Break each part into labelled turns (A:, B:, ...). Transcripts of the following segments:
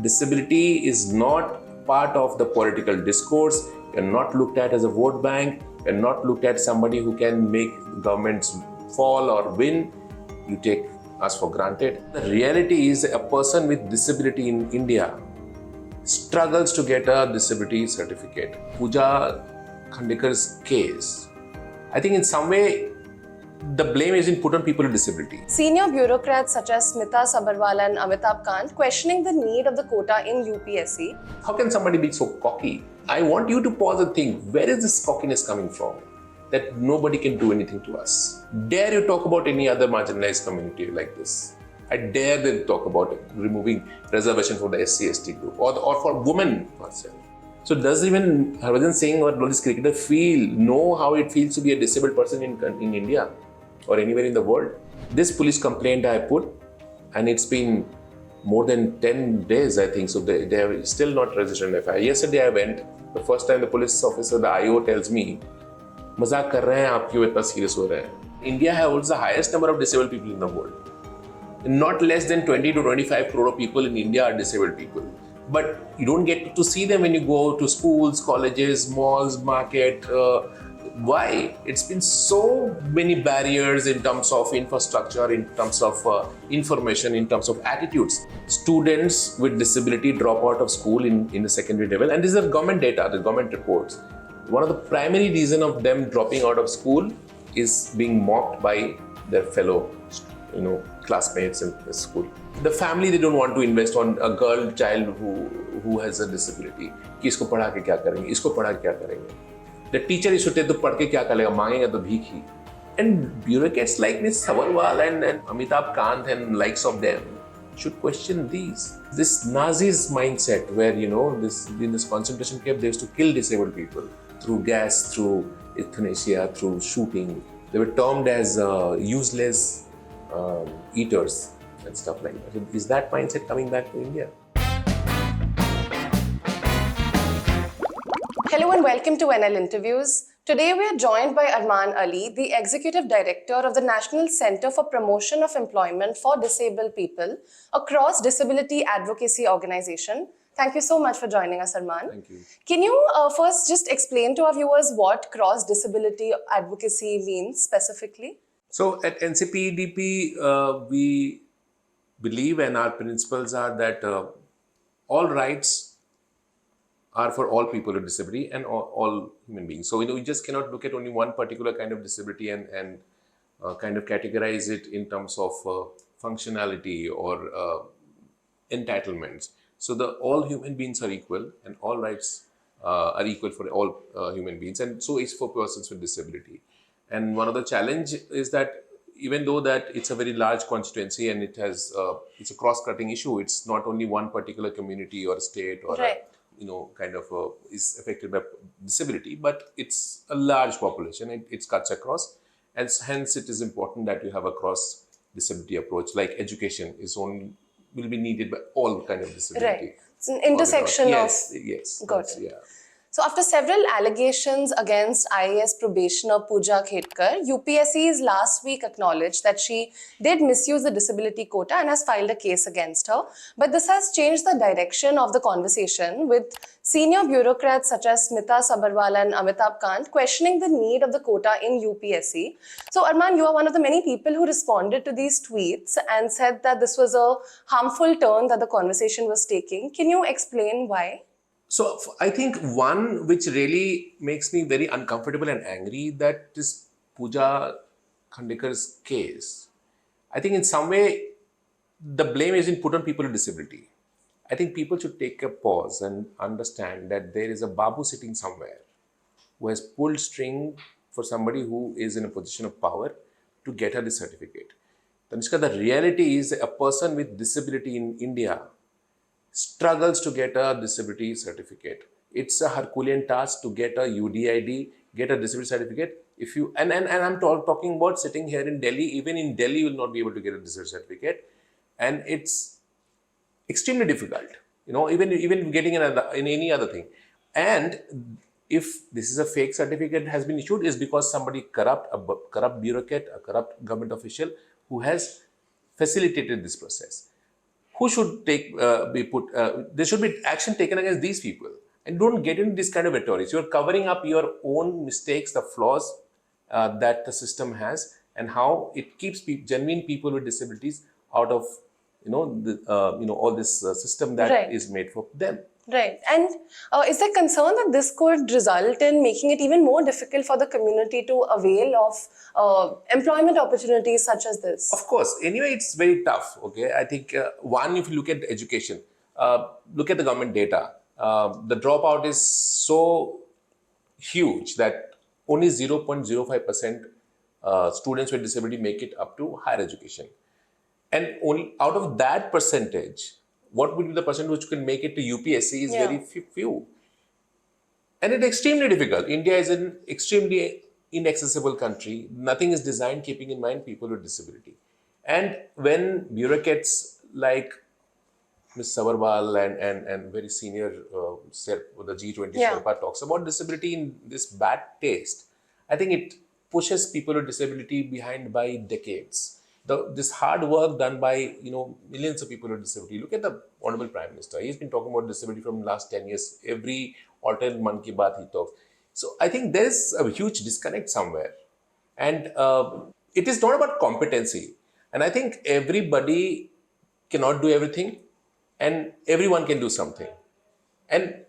A: Disability is not part of the political discourse. You're not looked at as a vote bank. You're not looked at somebody who can make governments fall or win. You take us for granted. The reality is a person with disability in India struggles to get a disability certificate. Puja Khedkar's case, I think in some way, the blame is put on people with disability.
B: Senior bureaucrats such as Smita Sabharwal and Amitabh Kant questioning the need of the quota in UPSC.
A: How can somebody be so cocky? I want you to pause and think, where is this cockiness coming from? That nobody can do anything to us. Dare you talk about any other marginalized community like this? I dare them talk about removing reservation for the SC/ST group or for women herself. So does even Harbhajan Singh or this cricketer know how it feels to be a disabled person in India or anywhere in the world? This police complaint I put, and it's been more than 10 days, I think. So they have still not registered an FIR. Yesterday I went, the first time the police officer, the IO tells me, मजाक कर रहे हैं आप क्यों इतना serious हो रहे हैं? India holds the highest number of disabled people in the world. Not less than 20 to 25 crore people in India are disabled people. But you don't get to see them when you go to schools, colleges, malls, market. Why? It's been so many barriers in terms of infrastructure, in terms of information, in terms of attitudes. Students with disability drop out of school in the secondary level. And these are government data, the government reports. One of the primary reasons of them dropping out of school is being mocked by their fellow classmates in the school. The family, they don't want to invest on a girl child who has a disability. कि इसको पढ़ा के क्या करेंगे? इसको पढ़ा के क्या करेंगे? The teacher is to पढ़ के क्या करेगा? मांगेगा तो भीख ही. And bureaucrats like Ms. Sabharwal and Amitabh Kant and likes of them should question these. This Nazis mindset where, in this concentration camp, they used to kill disabled people through gas, through euthanasia, through shooting. They were termed as useless eaters and stuff like that. So is that mindset coming back to India?
B: Hello and welcome to NL Interviews. Today we are joined by Arman Ali, the Executive Director of the National Center for Promotion of Employment for Disabled People, a cross-disability advocacy organization. Thank you so much for joining us, Arman.
A: Thank you.
B: Can you first just explain to our viewers what cross-disability advocacy means specifically?
A: So at NCPEDP, we believe, and our principles are that all rights are for all people with disability and all human beings. So we just cannot look at only one particular kind of disability and kind of categorize it in terms of functionality or entitlements. So all human beings are equal and all rights are equal for all human beings, and so is for persons with disability. And one of the challenge is that even though that it's a very large constituency and it has it's a cross-cutting issue, it's not only one particular community or state or
B: right.
A: Is affected by disability, but it's a large population and it cuts across, and hence it is important that you have a cross-disability approach. Like education will be needed by all kind of disability.
B: Right. It's an intersection
A: Yes.
B: Got it.
A: Yeah.
B: So after several allegations against IAS probationer Puja Khedkar, UPSC's last week acknowledged that she did misuse the disability quota and has filed a case against her. But this has changed the direction of the conversation, with senior bureaucrats such as Smita Sabharwal and Amitabh Kant questioning the need of the quota in UPSC. So Arman, you are one of the many people who responded to these tweets and said that this was a harmful turn that the conversation was taking. Can you explain why?
A: So I think one which really makes me very uncomfortable and angry, that is Puja Khedkar's case. I think in some way the blame is put on people with disability. I think people should take a pause and understand that there is a babu sitting somewhere who has pulled string for somebody who is in a position of power to get her the certificate. Tanishka, the reality is a person with disability in India struggles to get a disability certificate. It's a Herculean task to get a UDID, get a disability certificate. And I'm talking about sitting here in Delhi. Even in Delhi, you will not be able to get a disability certificate, and it's extremely difficult. Even getting in any other thing. And if this is a fake certificate has been issued, is because somebody a corrupt bureaucrat, a corrupt government official who has facilitated this process. who should there should be action taken against these people. And don't get into this kind of rhetoric. You're covering up your own mistakes, the flaws that the system has, and how it keeps genuine people with disabilities out of all this system that is made for them.
B: Right. And is there concern that this could result in making it even more difficult for the community to avail of employment opportunities such as this?
A: Of course. Anyway, it's very tough. Okay. I think, one, if you look at education, look at the government data, the dropout is so huge that only 0.05% students with disability make it up to higher education. And only out of that percentage, what would be the percent which can make it to UPSC is very few. And it's extremely difficult. India is an extremely inaccessible country. Nothing is designed keeping in mind people with disability. And when bureaucrats like Ms. Sabarwal and very senior the G20 Sherpa talks about disability in this bad taste, I think it pushes people with disability behind by decades. This hard work done by millions of people with disability. Look at the Honorable Prime Minister. He's been talking about disability from the last 10 years. Every alternate Mann Ki Baat he talks. So I think there is a huge disconnect somewhere. And it is not about competency. And I think everybody cannot do everything and everyone can do something. And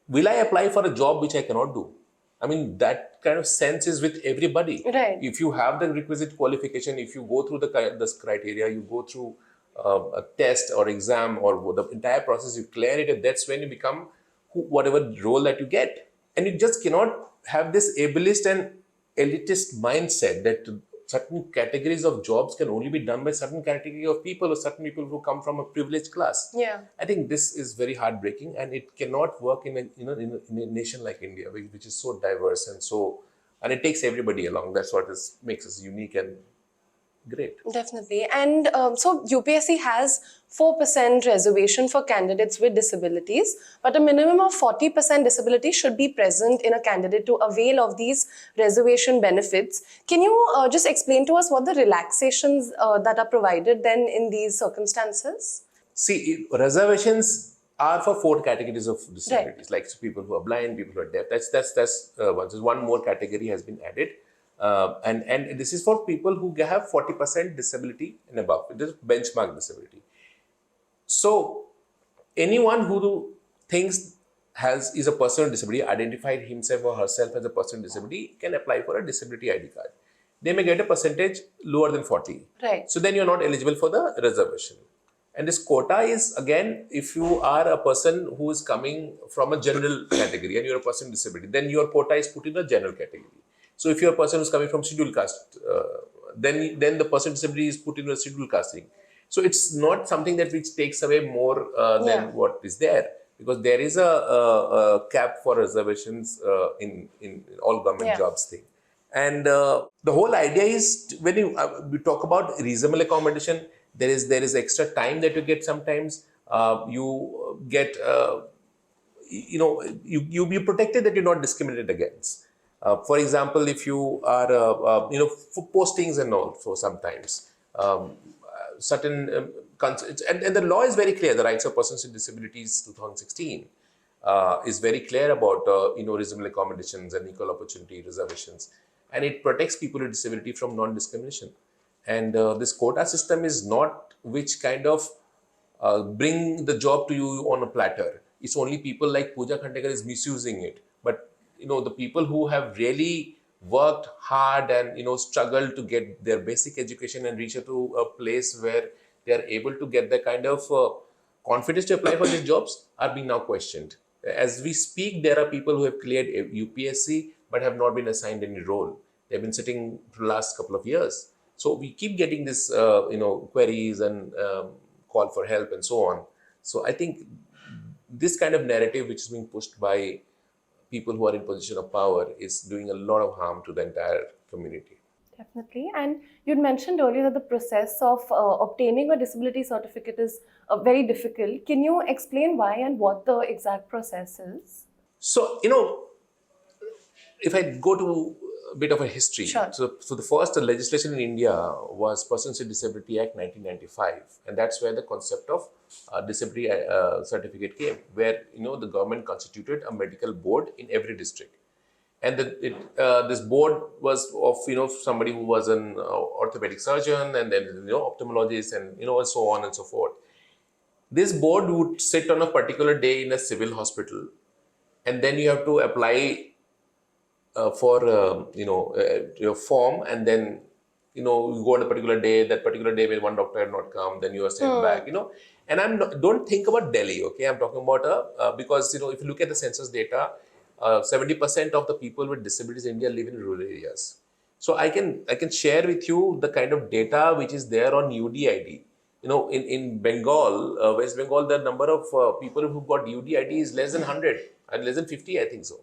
A: will I apply for a job which I cannot do? I mean, that kind of sense is with everybody.
B: Right.
A: If you have the requisite qualification, if you go through the criteria, you go through a test or exam or the entire process, you clear it, and that's when you become whatever role that you get. And you just cannot have this ableist and elitist mindset that certain categories of jobs can only be done by certain category of people or certain people who come from a privileged class.
B: Yeah.
A: I think this is very heartbreaking, and it cannot work in a nation like India, which is so diverse and it takes everybody along. That's what makes us unique and great.
B: Definitely. And so UPSC has 4% reservation for candidates with disabilities, but a minimum of 40% disability should be present in a candidate to avail of these reservation benefits. Can you just explain to us what the relaxations that are provided then in these circumstances?
A: See, reservations are for 4 categories of disabilities, like people who are blind, people who are deaf. That's one more category has been added. And this is for people who have 40% disability and above. It is benchmark disability. So anyone who thinks is a person with disability, identified himself or herself as a person with disability, can apply for a disability ID card. They may get a percentage lower than 40.
B: Right.
A: So then you're not eligible for the reservation. And this quota is, again, if you are a person who is coming from a general category and you're a person with disability, then your quota is put in the general category. So if you're a person who's coming from scheduled caste, then the person with disability is put in a scheduled casting. So it's not something that which takes away more than what is there, because there is a cap for reservations in all government jobs thing. And the whole idea is, when we talk about reasonable accommodation, there is extra time that you get sometimes. You get, you be protected that you're not discriminated against. For example, if you are, for postings and all, so sometimes certain, and the law is very clear. The Rights of Persons with Disabilities 2016 is very clear about, reasonable accommodations and equal opportunity reservations. And it protects people with disability from non-discrimination. And this quota system is not which kind of bring the job to you on a platter. It's only people like Puja Khedkar is misusing it. But the people who have really worked hard and struggled to get their basic education and reach to a place where they are able to get the kind of confidence to apply for these jobs are being now questioned. As we speak, there are people who have cleared UPSC but have not been assigned any role. They've been sitting for the last couple of years. So we keep getting this, queries and call for help and so on. So I think this kind of narrative, which is being pushed by people who are in position of power, is doing a lot of harm to the entire community.
B: Definitely. And you'd mentioned earlier that the process of obtaining a disability certificate is very difficult. Can you explain why and what the exact process is?
A: So, if I go to bit of a history.
B: Sure.
A: So the first legislation in India was Persons with Disability Act 1995, and that's where the concept of disability certificate came, where the government constituted a medical board in every district, and this board was of somebody who was an orthopedic surgeon, and then ophthalmologist, and and so on and so forth. This board would sit on a particular day in a civil hospital, and then you have to apply for your form, and then you go on a particular day. That particular day when one doctor had not come, then you are sent back. And don't think about Delhi. Okay, I'm talking about because if you look at the census data, 70% of the people with disabilities in India live in rural areas. So I can share with you the kind of data which is there on UDID. In Bengal, West Bengal, the number of people who got UDID is less than 100 and less than 50, I think so.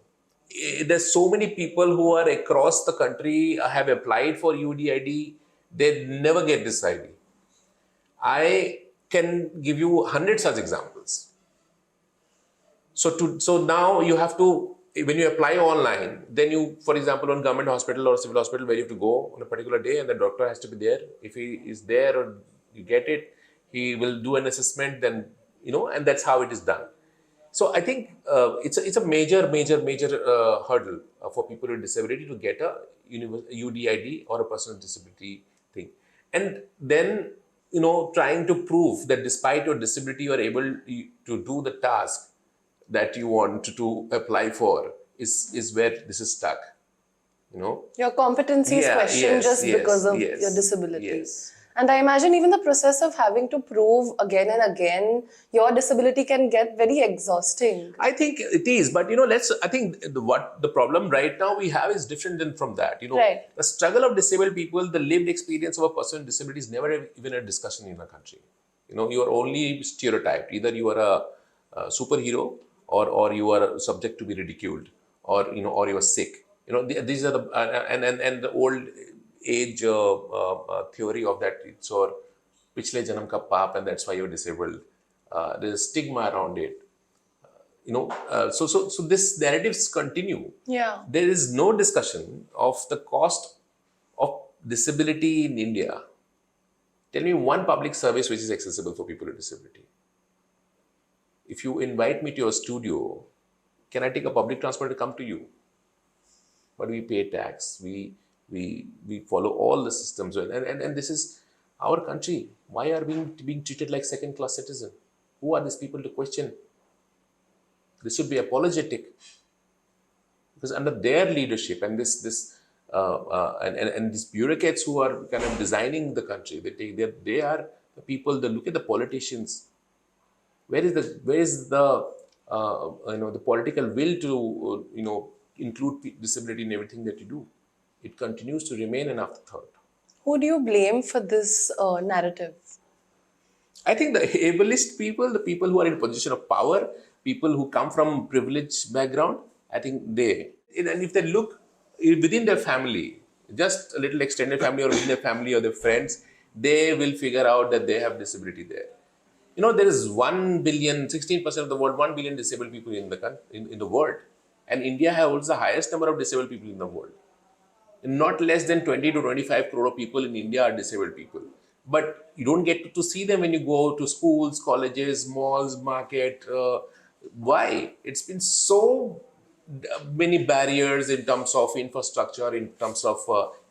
A: There's so many people who are across the country have applied for UDID. They never get this ID. I can give you 100 such examples. So now you have to, when you apply online, then you, for example, on government hospital or civil hospital where you have to go on a particular day, and the doctor has to be there. If he is there or you get it, he will do an assessment, then and that's how it is done. So I think it's a major hurdle for people with disability to get a UDID or a personal disability thing, and then trying to prove that despite your disability you are able to do the task that you want to apply for is where this is stuck.
B: Your competency is questioned because of your disability.
A: Yes.
B: And I imagine even the process of having to prove again and again your disability can get very exhausting.
A: I think it is, but I think what the problem right now we have is different than from that.
B: Right.
A: The struggle of disabled people, the lived experience of a person with disability is never even a discussion in a country. You are only stereotyped. Either you are a superhero or you are subject to be ridiculed, or or you are sick. These are the and the old age theory of that, it's or pichle janam ka paap, and that's why you're disabled. There's a stigma around it. So this narratives continue.
B: Yeah.
A: There is no discussion of the cost of disability in India. Tell me one public service which is accessible for people with disability. If you invite me to your studio, can I take a public transport to come to you? But we pay tax. We follow all the systems, and this is our country. Why are we being treated like second-class citizen? Who are these people to question? This should be apologetic, because under their leadership and these bureaucrats who are kind of designing the country, they are the people that look at the politicians. Where is the the political will to include disability in everything that you do? It continues to remain an afterthought.
B: Who do you blame for this narrative?
A: I think the ableist people, the people who are in position of power, people who come from privileged background, I think and if they look within their family, just a little extended family or within their family or their friends, they will figure out that they have disability there. There is 1 billion, 16% of the world, 1 billion disabled people in the world. And India holds the highest number of disabled people in the world. Not less than 20 to 25 crore people in India are disabled people. But you don't get to see them when you go to schools, colleges, malls, market. Why? It's been so many barriers in terms of infrastructure, in terms of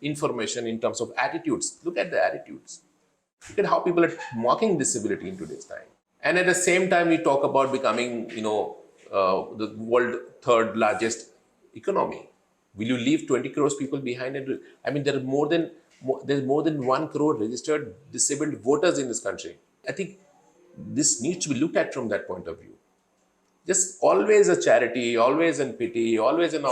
A: information, in terms of attitudes. Look at the attitudes. Look at how people are mocking disability in today's time. And at the same time, we talk about becoming, the world third largest economy. Will you leave 20 crores people behind? I mean, there's more than 1 crore registered disabled voters in this country. I think this needs to be looked at from that point of view. Just always a charity, always in pity, always an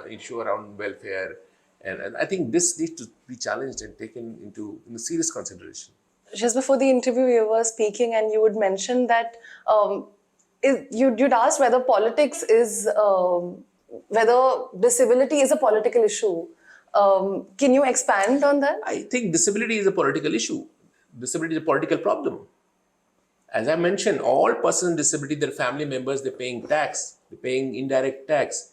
A: issue around welfare. And I think this needs to be challenged and taken into serious consideration.
B: Just before the interview, you were speaking and you would mention that you'd asked whether politics is, whether disability is a political issue. Can you expand on that?
A: I think disability is a political issue. Disability is a political problem. As I mentioned, all persons with disability, their family members, they're paying tax, they're paying indirect tax.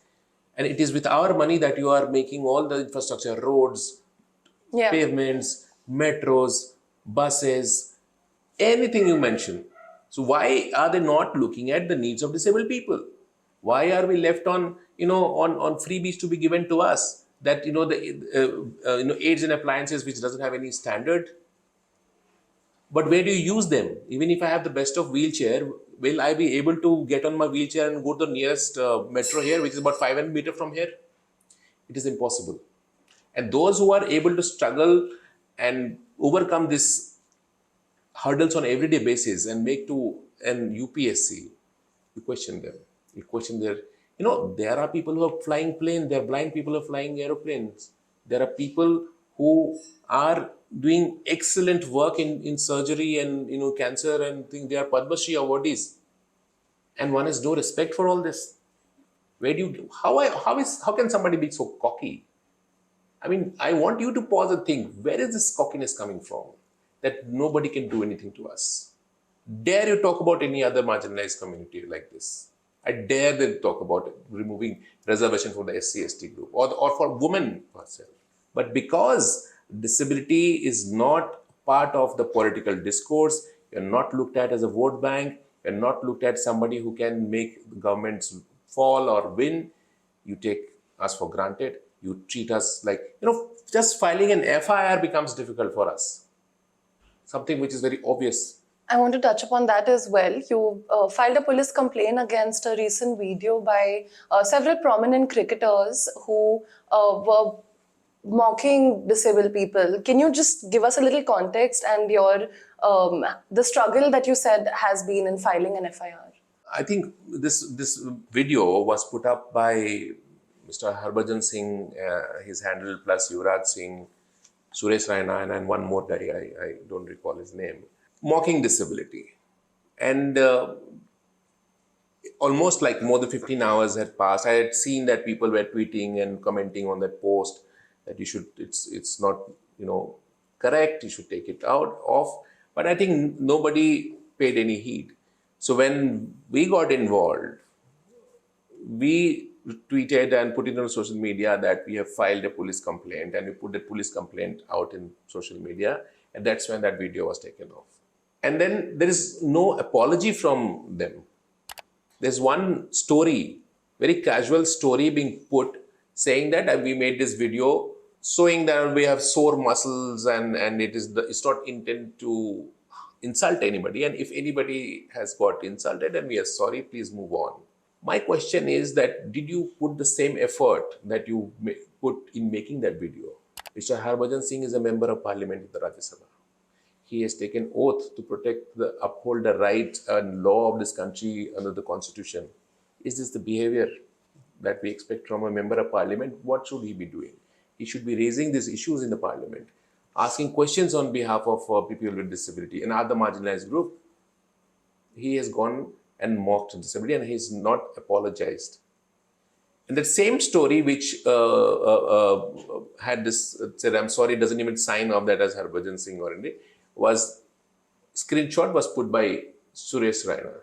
A: And it is with our money that you are making all the infrastructure, roads,
B: Yeah.
A: pavements, metros, buses, anything you mention. So why are they not looking at the needs of disabled people? Why are we left on, on freebies to be given to us? That, aids and appliances which doesn't have any standard. But where do you use them? Even if I have the best of wheelchair, will I be able to get on my wheelchair and go to the nearest metro here, which is about 500 meters from here? It is impossible. And those who are able to struggle and overcome these hurdles on everyday basis and make to an UPSC, you question them. You question their, there are people who are flying planes, there are blind people who are flying aeroplanes. There are people who are doing excellent work in surgery and, cancer and things. They are Padma Shri awardees. And one has no respect for all this. Where do you, how can somebody be so cocky? I mean, I want you to pause and think, where is this cockiness coming from? That nobody can do anything to us. Dare you talk about any other marginalized community like this? I dare them talk about it, removing reservation for the SC/ST group or for women herself. But because disability is not part of the political discourse, you're not looked at as a vote bank, you're not looked at somebody who can make the governments fall or win, you take us for granted. You treat us like, just filing an FIR becomes difficult for us. Something which is very obvious.
B: I want to touch upon that as well. You filed a police complaint against a recent video by several prominent cricketers who were mocking disabled people. Can you just give us a little context and your the struggle that you said has been in filing an FIR?
A: I think this video was put up by Mr. Harbhajan Singh, his handle, plus Yuvraj Singh, Suresh Raina, and one more guy, I don't recall his name, mocking disability. And almost like more than 15 hours had passed. I had seen that people were tweeting and commenting on that post that it's not, correct, you should take it off. But I think nobody paid any heed. So when we got involved, we tweeted and put it on social media that we have filed a police complaint, and we put the police complaint out in social media, and that's when that video was taken off. And then there is no apology from them. There's one story, very casual story being put, saying that we made this video showing that we have sore muscles and it's not intended to insult anybody, and if anybody has got insulted, then we are sorry, please move on. My question is that did you put the same effort that you put in making that video? Mr. Harbhajan Singh is a member of parliament in the Rajya Sabha. He has taken oath to uphold the rights and law of this country under the constitution. Is this the behavior that we expect from a member of parliament? What should he be doing? He should be raising these issues in the parliament, asking questions on behalf of people with disability and other marginalized group. He has gone and mocked disability, and he's not apologized. And that same story which had this, said, I'm sorry, doesn't even sign off that as Harbhajan Singh or anything, was screenshot was put by Suresh Raina.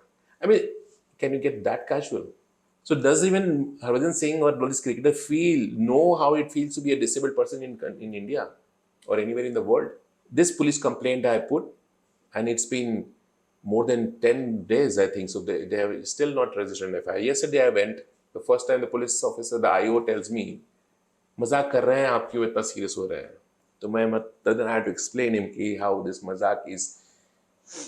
A: I mean, can you get that casual? So does even Harbhajan Singh or this cricketer know how it feels to be a disabled person in India or anywhere in the world? This police complaint I put, and it's been more than 10 days, I think. So they have still not registered an FIR. Yesterday I went, the first time the police officer, the IO tells me, मजाक कर रहे हैं आप क्यों इतना serious हो रहे हैं? तो then I had to explain him how this mazak is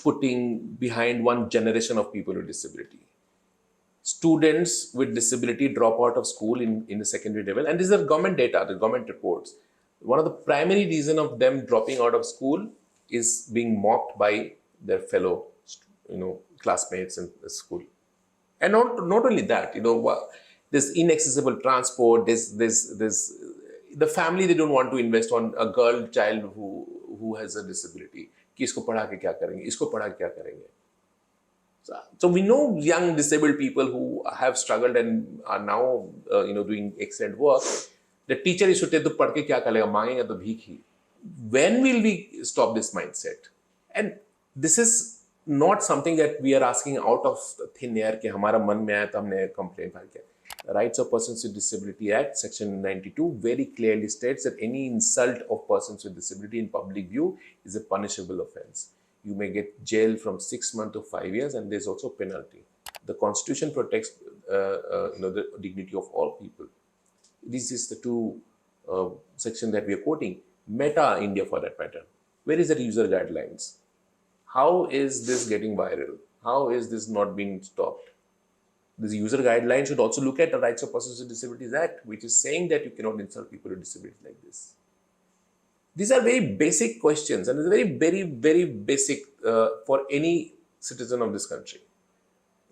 A: putting behind one generation of people with disability. Students with disability drop out of school in the secondary level, and these are government data, the government reports. One of the primary reason of them dropping out of school is being mocked by their fellow, classmates in the school. And not only that, there's inaccessible transport, there's the family, they don't want to invest on a girl child who has a disability. कि इसको पढ़ा के क्या करेंगे, इसको पढ़ा के क्या करेंगे. So we know young disabled people who have struggled and are now doing excellent work. The teacher is to tell, तो पढ़ के क्या करेगा, मांगेगा तो भीख ही. When will we stop this mindset? And this is not something that we are asking out of thin air कि हमारा मन में आया तो हमने complaint फाइल किया. The Rights of Persons with Disability Act, Section 92, very clearly states that any insult of persons with disability in public view is a punishable offence. You may get jail from 6 months to 5 years, and there's also penalty. The Constitution protects the dignity of all people. This is the two section that we are quoting. Meta India, for that matter. Where is the user guidelines? How is this getting viral? How is this not being stopped? This user guideline should also look at the Rights of Persons with Disabilities Act, which is saying that you cannot insult people with disabilities like this. These are very basic questions, and it's very, very basic for any citizen of this country.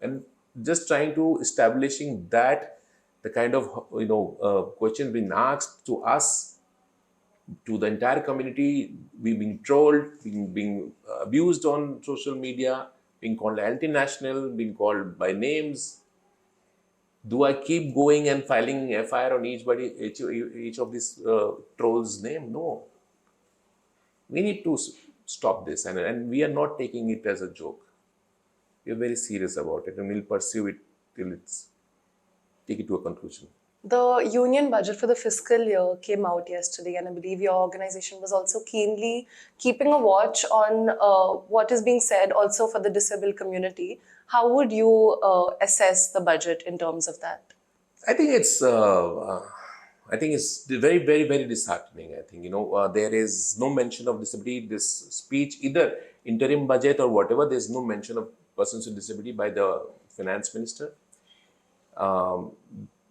A: And just trying to establishing that the kind of questions being asked to us, to the entire community, being trolled, being abused on social media, being called anti-national, being called by names. Do I keep going and filing FIR on each of these trolls' name? No. We need to stop this, and we are not taking it as a joke. We are very serious about it, and we'll pursue it till take it to a conclusion.
B: The union budget for the fiscal year came out yesterday, and I believe your organization was also keenly keeping a watch on what is being said also for the disabled community. How would you assess the budget in terms of that?
A: I think it's very, very, very disheartening. I think, there is no mention of disability. This speech, either interim budget or whatever, there's no mention of persons with disability by the finance minister.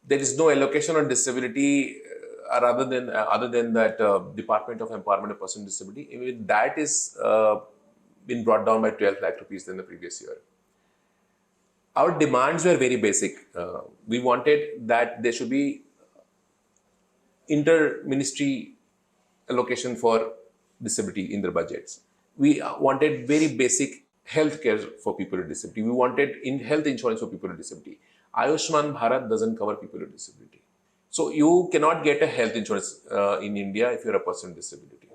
A: There is no allocation on disability other than that Department of Empowerment of Persons with Disability. Even that is been brought down by 12 lakh rupees than the previous year. Our demands were very basic. We wanted that there should be inter-ministry allocation for disability in their budgets. We wanted very basic health care for people with disability. We wanted health insurance for people with disability. Ayushman Bharat doesn't cover people with disability. So you cannot get a health insurance in India if you're a person with disability.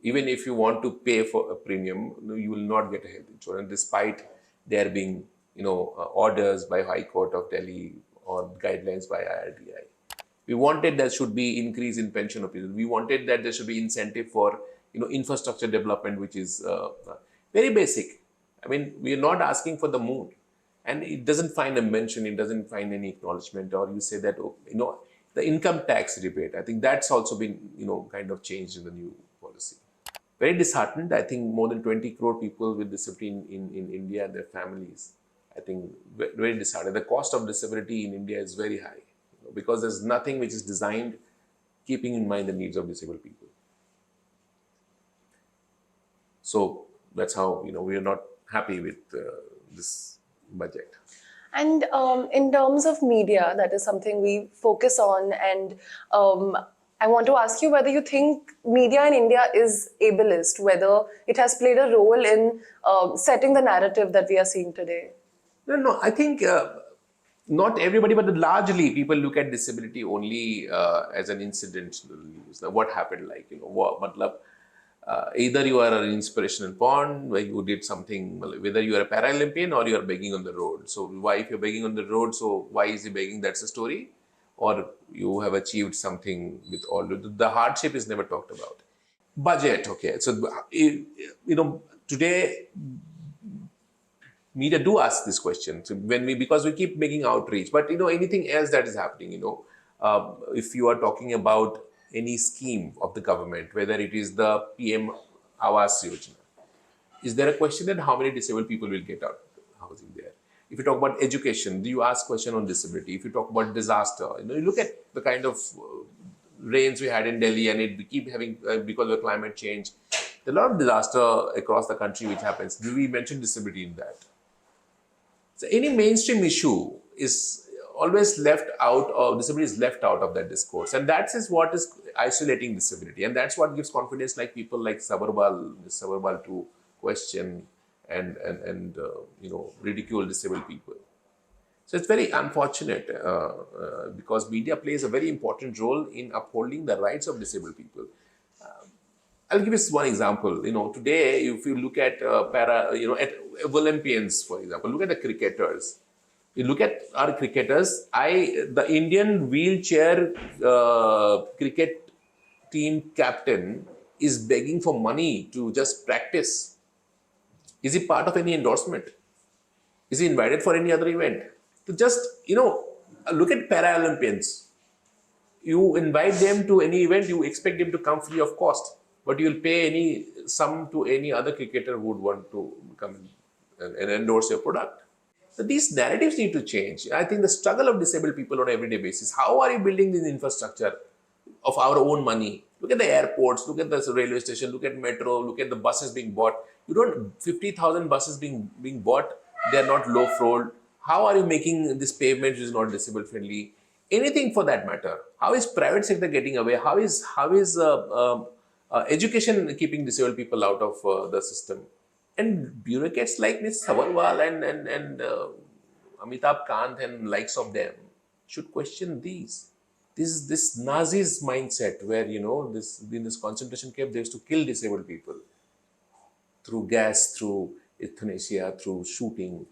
A: Even if you want to pay for a premium, you will not get a health insurance, despite there being orders by High Court of Delhi or guidelines by IRDI. We wanted there should be increase in pension of people. We wanted that there should be incentive for infrastructure development, which is very basic. I mean, we are not asking for the moon, and it doesn't find a mention. It doesn't find any acknowledgement. Or you say that the income tax rebate. I think that's also been kind of changed in the new policy. Very disheartened. I think more than 20 crore people with disability in India and their families. I think very disheartened. The cost of disability in India is very high because there's nothing which is designed keeping in mind the needs of disabled people. So that's how we are not happy with this budget.
B: And in terms of media, that is something we focus on, and I want to ask you whether you think media in India is ableist, whether it has played a role in setting the narrative that we are seeing today.
A: No, I think not everybody, but largely people look at disability only as an incidental news. What happened, either you are an inspirational porn where you did something, whether you are a Paralympian or you are begging on the road. So why, if you're begging on the road, so why is he begging? That's a story. Or you have achieved something with all the hardship is never talked about. Budget, okay. So today media do ask this question. So because we keep making outreach, but anything else that is happening, if you are talking about any scheme of the government, whether it is the PM Awas Yojana, is there a question that how many disabled people will get out housing there? If you talk about education, do you ask question on disability? If you talk about disaster, you look at the kind of rains we had in Delhi, and we keep having because of climate change. There are a lot of disaster across the country which happens. Do we mention disability in that? So any mainstream issue is always left out, or disability is left out of that discourse, and that is what is isolating disability, and that's what gives confidence, like people like Sabarbal to question and ridicule disabled people. So it's very unfortunate because media plays a very important role in upholding the rights of disabled people. I'll give you one example. Today, if you look at at Olympians, for example, look at the cricketers. You look at our cricketers. The Indian wheelchair cricket team captain is begging for money to just practice. Is he part of any endorsement? Is he invited for any other event? To just, look at Paralympians. You invite them to any event, you expect them to come free of cost, but you'll pay any sum to any other cricketer who would want to come and endorse your product. So these narratives need to change. I think the struggle of disabled people on an everyday basis. How are you building this infrastructure of our own money? Look at the airports, look at the railway station, look at metro, look at the buses being bought. You don't 50,000 buses being bought. They are not low floor. How are you making this pavement which is not disabled friendly? Anything for that matter. How is private sector getting away? How is education keeping disabled people out of the system? And bureaucrats like Ms. Savarwal and Amitabh Kant and likes of them should question these. This Nazis mindset where in this concentration camp they used to kill disabled people through gas, through euthanasia, through shooting.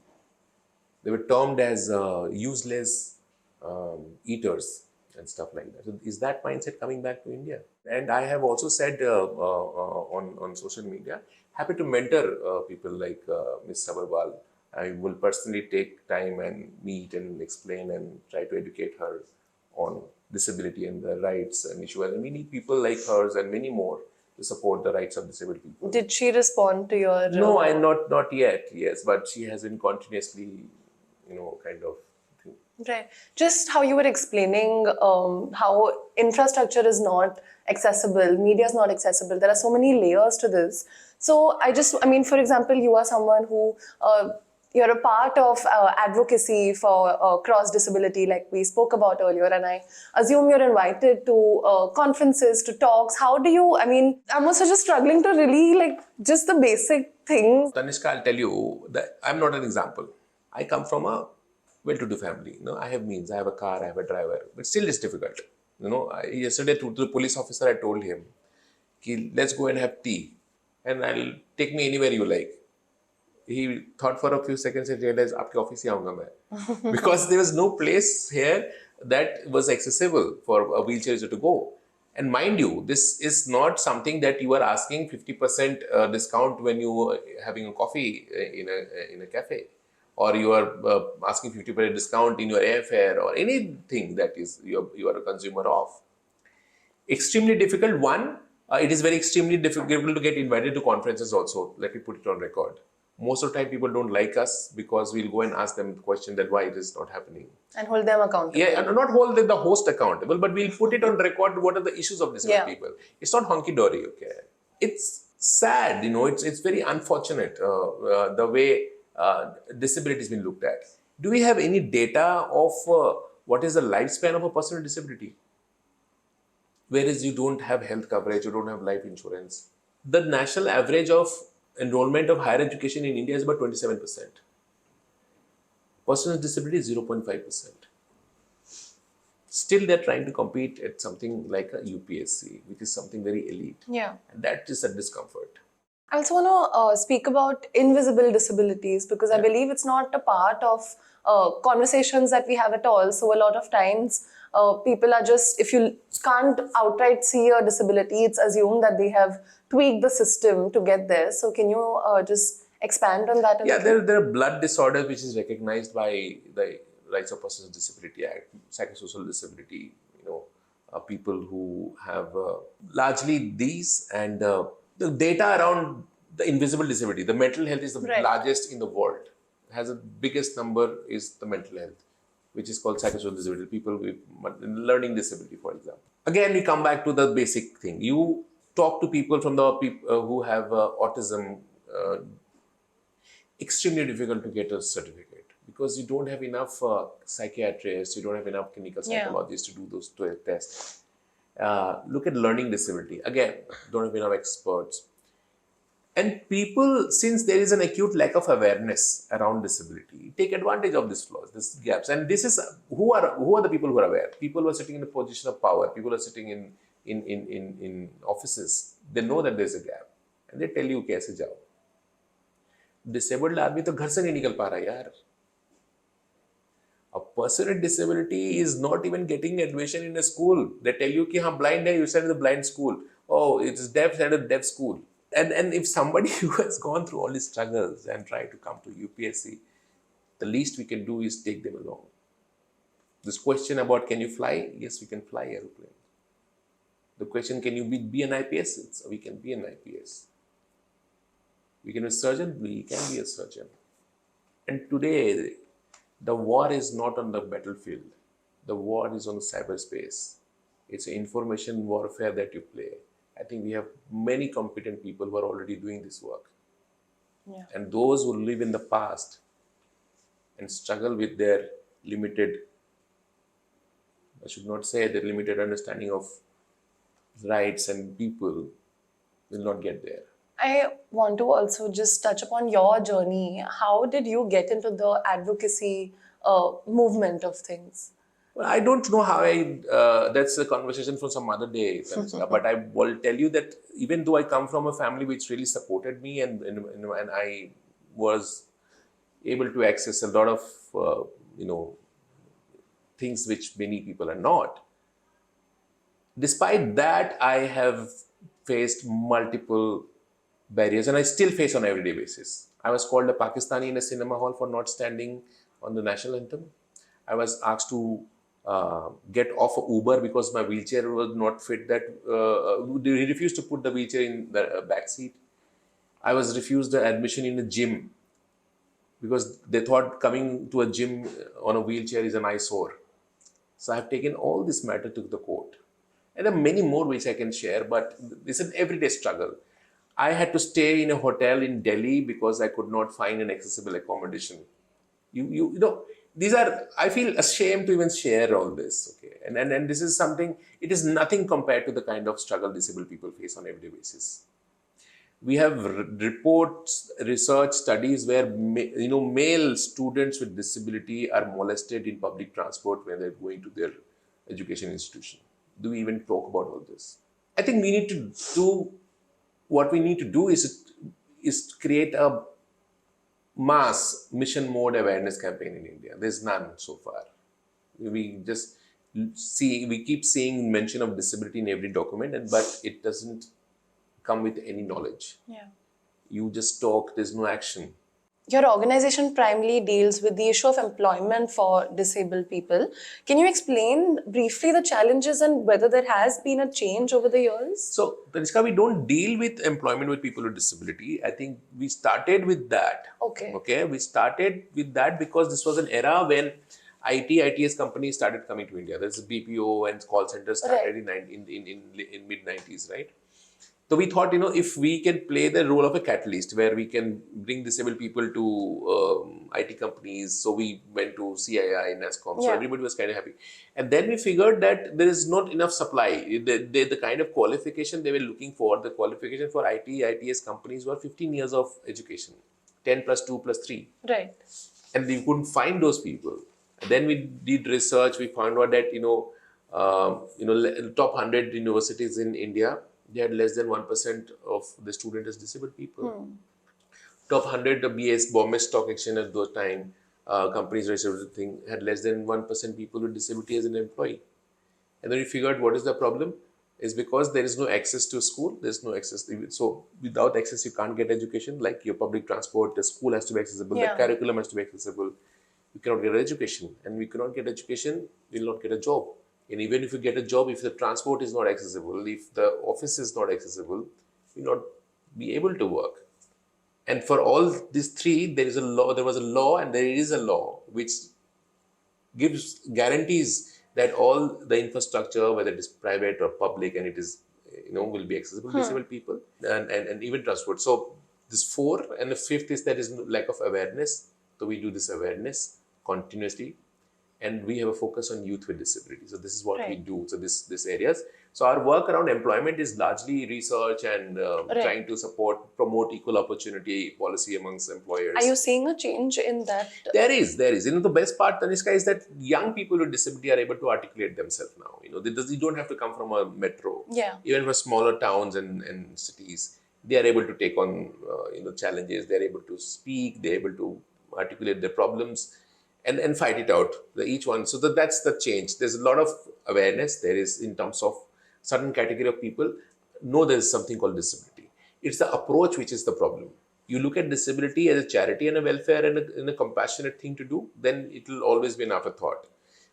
A: They were termed as useless eaters and stuff like that. So is that mindset coming back to India? And I have also said on social media, happy to mentor people like Ms. Sabarwal. I will personally take time and meet and explain and try to educate her on disability and the rights and issues. And we need people like hers and many more to support the rights of disabled people.
B: Did she respond to your...
A: No, I not yet, yes. But she has been continuously, kind of...
B: Right. Just how you were explaining how infrastructure is not accessible, media is not accessible. There are so many layers to this. So for example, you are someone who, you're a part of advocacy for cross disability, like we spoke about earlier, and I assume you're invited to conferences, to talks. How do you, I'm also just struggling to really just the basic things.
A: Tanishka, I'll tell you that I'm not an example. I come from a well-to-do family. I have means, I have a car, I have a driver, but still it's difficult. Yesterday to the police officer, I told him, let's go and have tea and I'll take me anywhere you like. He thought for a few seconds and realized, aapke office hi aaunga main. Because there was no place here that was accessible for a wheelchair user to go. And mind you, this is not something that you are asking 50% discount when you are having a coffee in a cafe. Or you are asking 50% discount in your airfare or anything that is you are a consumer of. Extremely difficult. One, it is very extremely difficult to get invited to conferences also. Let me put it on record. Most of the time people don't like us because we'll go and ask them the question that why it is not happening.
B: And hold them accountable.
A: Yeah, and not hold the host accountable, but we'll put it on record what are the issues of disabled people. It's not honky-dory, okay? It's sad, it's very unfortunate the way disability has been looked at. Do we have any data of what is the lifespan of a person with disability? Whereas you don't have health coverage, you don't have life insurance. The national average of enrollment of higher education in India is about 27%. Person with disability is 0.5%. Still, they're trying to compete at something like a UPSC, which is something very elite.
B: Yeah.
A: And that is a discomfort.
B: I also want to speak about invisible disabilities because I believe it's not a part of conversations that we have at all. So a lot of times people are just, if you can't outright see a disability, it's assumed that they have tweaked the system to get there. So can you just expand on that a little?
A: There are blood disorders which is recognized by the Rights of Persons with Disability Act, psychosocial disability, people who have largely these and the data around the invisible disability, the mental health is the largest in the world. Has the biggest number is the mental health, which is called psychosocial disability, people with learning disability, for example. Again, we come back to the basic thing. You talk to people from the people who have autism, extremely difficult to get a certificate because you don't have enough psychiatrists, you don't have enough clinical psychologists to do those tests. Look at learning disability. Again, don't have enough experts. And people, since there is an acute lack of awareness around disability, take advantage of these flaws, these gaps. And this is who are the people who are aware? People who are sitting in a position of power. People who are sitting in offices. They know that there is a gap, and they tell you कैसे जाओ. Disabled आदमी तो घर से नहीं निकल पा रहा यार. person with disability is not even getting admission in a school. They tell you, ki, blind hai, you send to the blind school. Oh, it's deaf, send to the deaf school. And if somebody who has gone through all these struggles and try to come to UPSC, the least we can do is take them along. This question about can you fly? Yes, we can fly aeroplane. The question, can you be an IPS? We can be an IPS. We can be a surgeon? We can be a surgeon. And today, the war is not on the battlefield. The war is on the cyberspace. It's an information warfare that you play. I think we have many competent people who are already doing this work.
B: Yeah.
A: And those who live in the past and struggle with their limited, I should not say their limited understanding of rights and people, will not get there.
B: I want to also just touch upon your journey. How did you get into the advocacy movement of things?
A: Well, I don't know how that's a conversation for some other day, Tanushka, but I will tell you that even though I come from a family which really supported me and I was able to access a lot of, things which many people are not, despite that, I have faced multiple barriers and I still face on an everyday basis. I was called a Pakistani in a cinema hall for not standing on the national anthem. I was asked to get off of Uber because my wheelchair was not fit. He refused to put the wheelchair in the back seat. I was refused admission in a gym because they thought coming to a gym on a wheelchair is an eyesore. So I have taken all this matter to the court. And there are many more which I can share, but this is an everyday struggle. I had to stay in a hotel in Delhi because I could not find an accessible accommodation. You know, these are, I feel ashamed to even share all this, okay? And this is something, it is nothing compared to the kind of struggle disabled people face on everyday basis. We have reports, research studies where, male students with disability are molested in public transport when they're going to their education institution. Do we even talk about all this? I think we need to do, what we need to do is create a mass mission mode awareness campaign in India. There's none so far. We just we keep seeing mention of disability in every document, but it doesn't come with any knowledge.
B: Yeah.
A: You just talk, there's no action.
B: Your organization primarily deals with the issue of employment for disabled people. Can you explain briefly the challenges and whether there has been a change over the years?
A: So, Tanishka, we don't deal with employment with people with disability. I think we started with that.
B: Okay.
A: We started with that because this was an era when ITS companies started coming to India. There's a BPO and call centers started in mid-90s, right? So we thought, if we can play the role of a catalyst where we can bring disabled people to IT companies. So we went to CII, NASCOM. So everybody was kind of happy. And then we figured that there is not enough supply. The kind of qualification they were looking for, the qualification for ITS companies were 15 years of education, 10 plus 2 plus 3.
B: Right.
A: And we couldn't find those people. And then we did research. We found out that, top 100 universities in India, they had less than 1% of the students as disabled people. Top 100 BS, Bombay Stock Exchange at those time, companies registered thing, had less than 1% people with disability as an employee. And then we figured what is the problem? Is because there is no access to school, there's no access. So without access, you can't get education, like your public transport, the school has to be accessible, the curriculum has to be accessible. You cannot get education. And we cannot get education, we will not get a job. And even if you get a job, if the transport is not accessible, if the office is not accessible, you will not be able to work. And for all these three, there was a law and there is a law which guarantees that all the infrastructure, whether it is private or public, and it is, will be accessible to disabled people and even transport. So this 4, and the 5th is there is lack of awareness. So we do this awareness continuously. And we have a focus on youth with disability. So this is what we do. So this areas. So our work around employment is largely research and trying to promote equal opportunity policy amongst employers.
B: Are you seeing a change in that?
A: There is. The best part, Tanishka, is that young people with disability are able to articulate themselves now. They don't have to come from a metro.
B: Yeah.
A: Even for smaller towns and cities, they are able to take on challenges. They are able to speak. They are able to articulate their problems. and fight it out, each one. So that's the change. There's a lot of awareness there is in terms of certain category of people know there's something called disability. It's the approach which is the problem. You look at disability as a charity and a welfare and a compassionate thing to do, then it will always be an afterthought.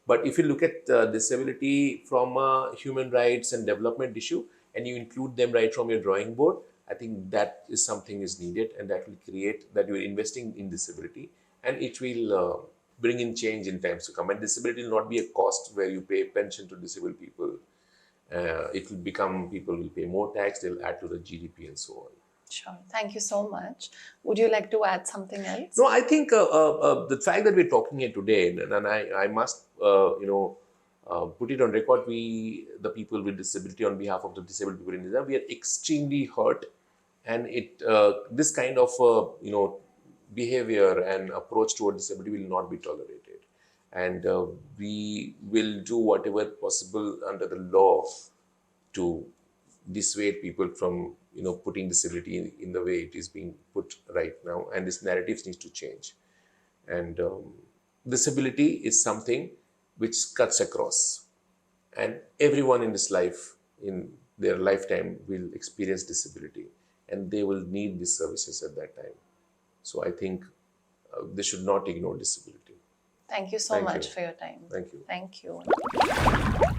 A: But if you look at disability from a human rights and development issue, and you include them right from your drawing board, I think that is something is needed, and that will create that you're investing in disability, and it will bring in change in times to come. And disability will not be a cost where you pay pension to disabled people. It will become people will pay more tax, they'll add to the GDP and so on.
B: Sure. Thank you so much. Would you like to add something else?
A: No, I think the fact that we're talking here today, and I must, put it on record, the people with disability, on behalf of the disabled people in India, we are extremely hurt, and this kind of, behavior and approach toward disability will not be tolerated. And we will do whatever possible under the law to dissuade people from putting disability in the way it is being put right now, and this narrative needs to change. And disability is something which cuts across, and everyone in this life, in their lifetime, will experience disability, and they will need these services at that time. So I think they should not ignore disability.
B: Thank you so much for your time.
A: Thank you.
B: Thank you.